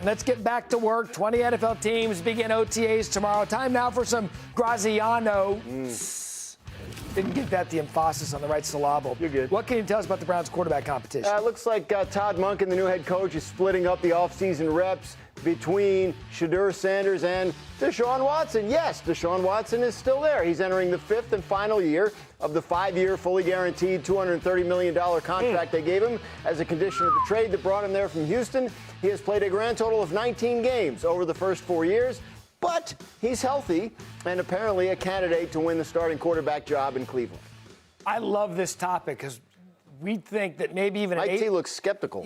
let's get back to work. 20 NFL teams begin OTAs tomorrow. Time now for some Graziano. Didn't get that the emphasis on the right syllable. You're good. What can you tell us about the Browns quarterback competition? It looks like Todd Monken, the new head coach, is splitting up the offseason reps between Shedeur Sanders and Deshaun Watson. Yes, Deshaun Watson is still there. He's entering the 5th and final year of the 5-year, fully guaranteed $230 million contract they gave him as a condition of the trade that brought him there from Houston. He has played a grand total of 19 games over the first 4 years, but he's healthy and apparently a candidate to win the starting quarterback job in Cleveland. I love this topic because we think that maybe even Mike T looks skeptical.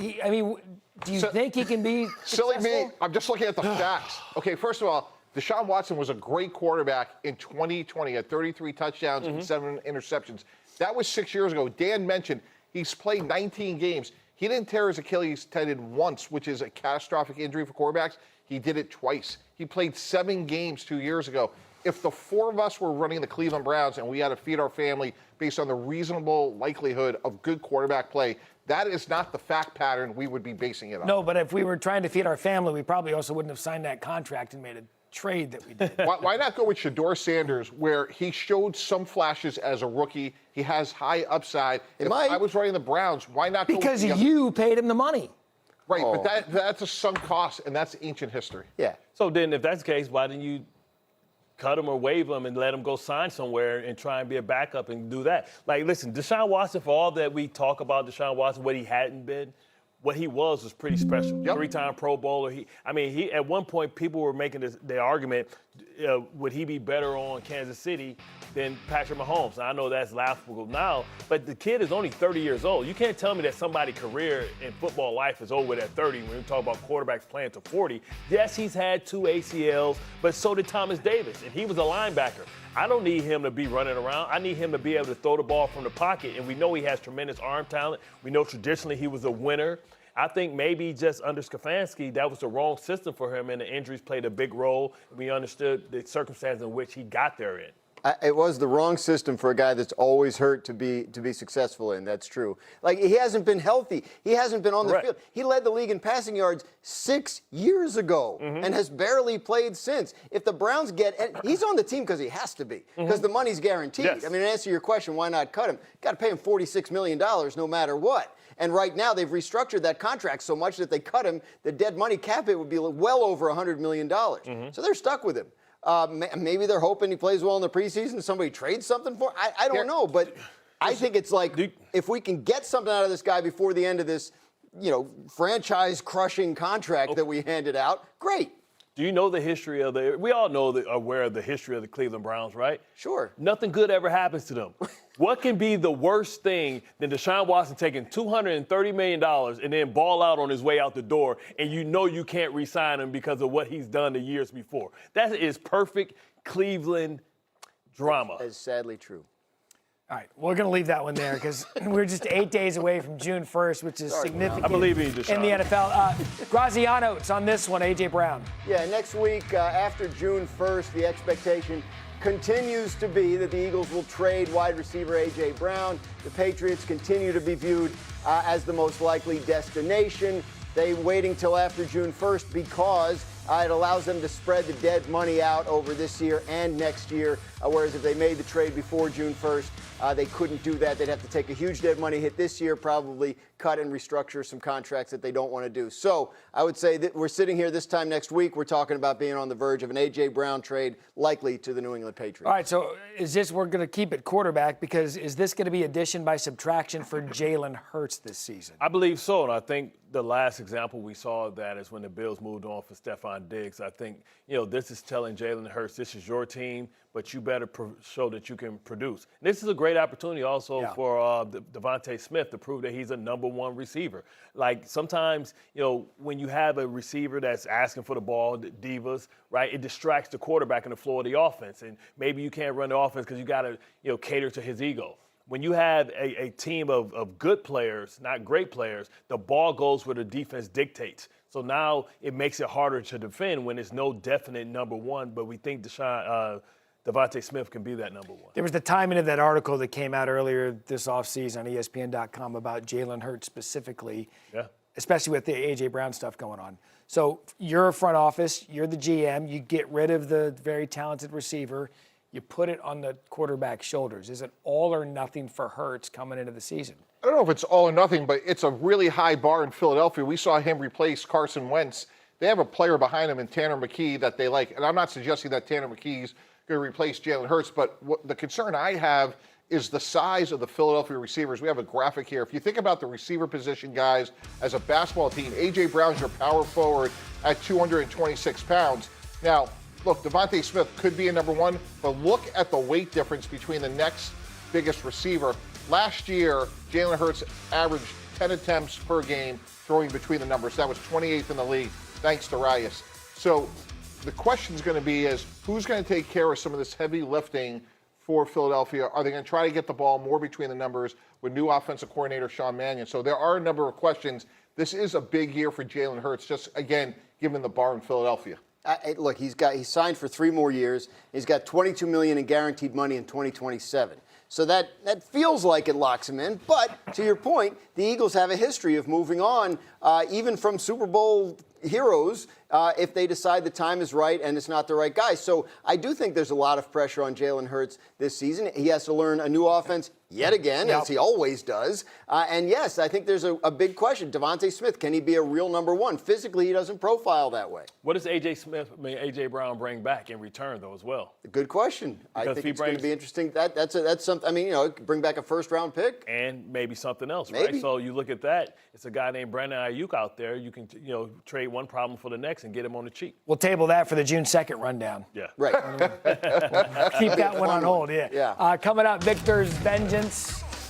Do you think he can be Silly successful? me. I'm just looking at the facts. Okay, first of all, Deshaun Watson was a great quarterback in 2020 at 33 touchdowns and 7 interceptions. That was 6 years ago. Dan mentioned he's played 19 games. He didn't tear his Achilles tendon once, which is a catastrophic injury for quarterbacks. He did it twice. He played 7 games 2 years ago. If the 4 of us were running the Cleveland Browns and we had to feed our family based on the reasonable likelihood of good quarterback play, that is not the fact pattern we would be basing it on. No, but if we were trying to feed our family, we probably also wouldn't have signed that contract and made a trade that we did. Why not go with Shedeur Sanders, where he showed some flashes as a rookie? He has high upside. If I was running the Browns, why not go because with you paid him the money. Right, but that's a sunk cost, and that's ancient history. Yeah. So then if that's the case, why didn't you cut him or waive him and let him go sign somewhere and try and be a backup and do that? Like, listen, Deshaun Watson, for all that we talk about Deshaun Watson, what he hadn't been, what he was pretty special. Yep. 3-time Pro Bowler. He at one point people were making the argument, would he be better on Kansas City than Patrick Mahomes? I know that's laughable now, but the kid is only 30 years old. You can't tell me that somebody's career in football life is over at 30 when we talk about quarterbacks playing to 40. Yes, he's had 2 ACLs, but so did Thomas Davis, and he was a linebacker. I don't need him to be running around. I need him to be able to throw the ball from the pocket, and we know he has tremendous arm talent. We know traditionally he was a winner. I think maybe just under Stefanski, that was the wrong system for him, and the injuries played a big role. We understood the circumstances in which he got there in. It was the wrong system for a guy that's always hurt to be successful in. That's true. Like, he hasn't been healthy. He hasn't been on the field. He led the league in passing yards 6 years ago and has barely played since. If the Browns and he's on the team because he has to be, because the money's guaranteed. Yes. I mean, to answer your question, why not cut him? Got to pay him $46 million no matter what. And right now, they've restructured that contract so much that if they cut him, the dead money cap hit would be well over $100 million. So they're stuck with him. Maybe they're hoping he plays well in the preseason. Somebody trades something for him. I don't know, but I think it's like if we can get something out of this guy before the end of this, franchise-crushing contract that we handed out, great. Do you know the history of we all know aware of the history of the Cleveland Browns, right? Sure. Nothing good ever happens to them. What can be the worst thing than Deshaun Watson taking $230 million and then ball out on his way out the door, and you know you can't re-sign him because of what he's done the years before? That is perfect Cleveland drama. That is sadly true. All right, we're going to leave that one there because we're just 8 days away from June 1st, which is significant I believe in you, Deshaun. in the NFL. Graziano, it's on this one, A.J. Brown. Yeah, next week after June 1st, the expectation continues to be that the Eagles will trade wide receiver A.J. Brown. The Patriots continue to be viewed as the most likely destination. They're waiting till after June 1st because it allows them to spread the dead money out over this year and next year, whereas if they made the trade before June 1st, they couldn't do that. They'd have to take a huge dead money hit this year, probably cut and restructure some contracts that they don't want to do. So I would say that we're sitting here this time next week. We're talking about being on the verge of an A.J. Brown trade, likely to the New England Patriots. All right, so we're going to keep it quarterback because is this going to be addition by subtraction for Jalen Hurts this season? I believe so, and I think the last example we saw of that is when the Bills moved on for Stephon Diggs. I think, this is telling Jalen Hurts, this is your team, but you better show that you can produce. And this is a great opportunity also for Devontae Smith to prove that he's a number 1 receiver. Like sometimes, when you have a receiver that's asking for the ball, the divas, right, it distracts the quarterback in the floor of the offense. And maybe you can't run the offense because you got to, cater to his ego. When you have a team of good players, not great players, the ball goes where the defense dictates. So now it makes it harder to defend when there's no definite number 1, but we think Devontae Smith can be that number 1. There was the timing of that article that came out earlier this offseason on ESPN.com about Jalen Hurts specifically, especially with the A.J. Brown stuff going on. So you're a front office, you're the GM, you get rid of the very talented receiver, you put it on the quarterback's shoulders. Is it all or nothing for Hurts coming into the season? I don't know if it's all or nothing, but it's a really high bar in Philadelphia. We saw him replace Carson Wentz. They have a player behind him in Tanner McKee that they like. And I'm not suggesting that Tanner McKee's going to replace Jalen Hurts, but the concern I have is the size of the Philadelphia receivers. We have a graphic here. If you think about the receiver position, guys, as a basketball team, A.J. Brown's your power forward at 226 pounds. Now, look, Devontae Smith could be a number one, but look at the weight difference between the next biggest receiver. Last year, Jalen Hurts averaged 10 attempts per game throwing between the numbers. That was 28th in the league, thanks to Rias. So the question is going to be is who's going to take care of some of this heavy lifting for Philadelphia? Are they going to try to get the ball more between the numbers with new offensive coordinator Sean Mannion? So there are a number of questions. This is a big year for Jalen Hurts, just, again, given the bar in Philadelphia. Look, he's signed for 3 more years. He's got $22 million in guaranteed money in 2027. So that feels like it locks him in. But to your point, the Eagles have a history of moving on, even from Super Bowl heroes, if they decide the time is right and it's not the right guy. So I do think there's a lot of pressure on Jalen Hurts this season. He has to learn a new offense yet again, as he always does. And yes, I think there's a big question. Devontae Smith, can he be a real number one? Physically, he doesn't profile that way. What does A.J. Brown bring back in return, though, as well? Good question. I think it's going to be interesting. That's something. I mean, bring back a first-round pick and maybe something else, maybe. Right? So you look at that. It's a guy named Brandon Ayuk out there. You can trade one problem for the next and get him on the cheap. We'll table that for the June 2nd rundown. Yeah. Right. Keep that one on hold. Yeah. Coming up, Victor's vengeance.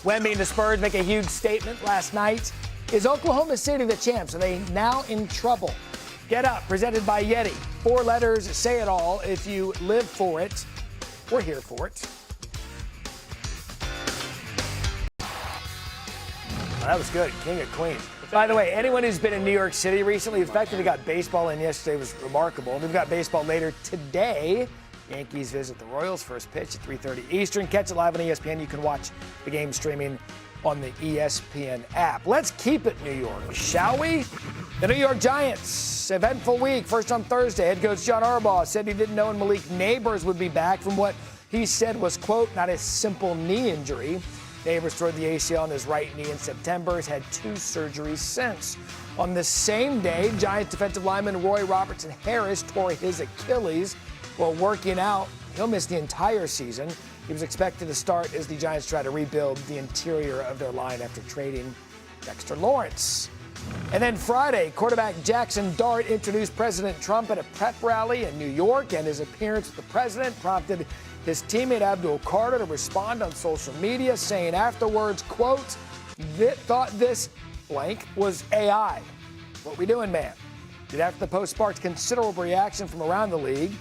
Wemby and the Spurs make a huge statement last night. Is Oklahoma City the champs? Are they now in trouble? Get Up, presented by Yeti. 4 letters say it all. If you live for it, we're here for it. Oh, that was good. King of Queens. By the way, anyone who's been in New York City recently, the fact that we got baseball in yesterday was remarkable. We've got baseball later today. Yankees visit the Royals. First pitch at 3:30 Eastern. Catch it live on ESPN. You can watch the game streaming on the ESPN app. Let's keep it New York, shall we? The New York Giants, eventful week. First on Thursday, head coach John Harbaugh said he didn't know when Malik Neighbors would be back from what he said was, quote, not a simple knee injury. Neighbors tore the ACL on his right knee in September. Has had 2 surgeries since. On the same day, Giants defensive lineman Roy Robertson Harris tore his Achilles while working out. He'll miss the entire season. He was expected to start as the Giants try to rebuild the interior of their line after trading Dexter Lawrence. And then Friday, quarterback Jackson Dart introduced President Trump at a prep rally in New York, and his appearance with the president prompted his teammate Abdul Carter to respond on social media, saying afterwards, quote, thought this blank was AI. What we doing, man? Did after the post sparked considerable reaction from around the league.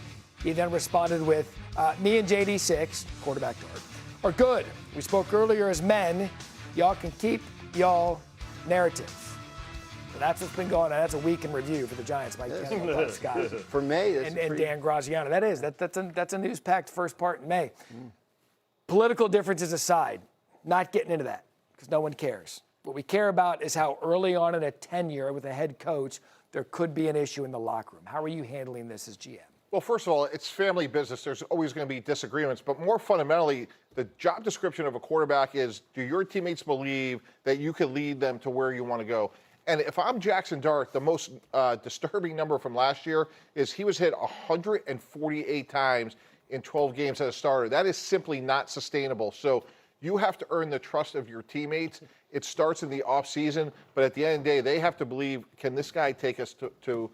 He then responded with, me and JD6, quarterback Dart, are good. We spoke earlier as men. Y'all can keep y'all narrative. So that's what's been going on. That's a week in review for the Giants by Ken Scott. For May. And Dan Graziano. That's a news-packed first part in May. Political differences aside, not getting into that because no one cares. What we care about is how early on in a tenure with a head coach, there could be an issue in the locker room. How are you handling this as GM? Well, first of all, it's family business. There's always going to be disagreements. But more fundamentally, the job description of a quarterback is, do your teammates believe that you can lead them to where you want to go? And if I'm Jackson Dart, the most disturbing number from last year is he was hit 148 times in 12 games as a starter. That is simply not sustainable. So you have to earn the trust of your teammates. It starts in the offseason, but at the end of the day, they have to believe, can this guy take us to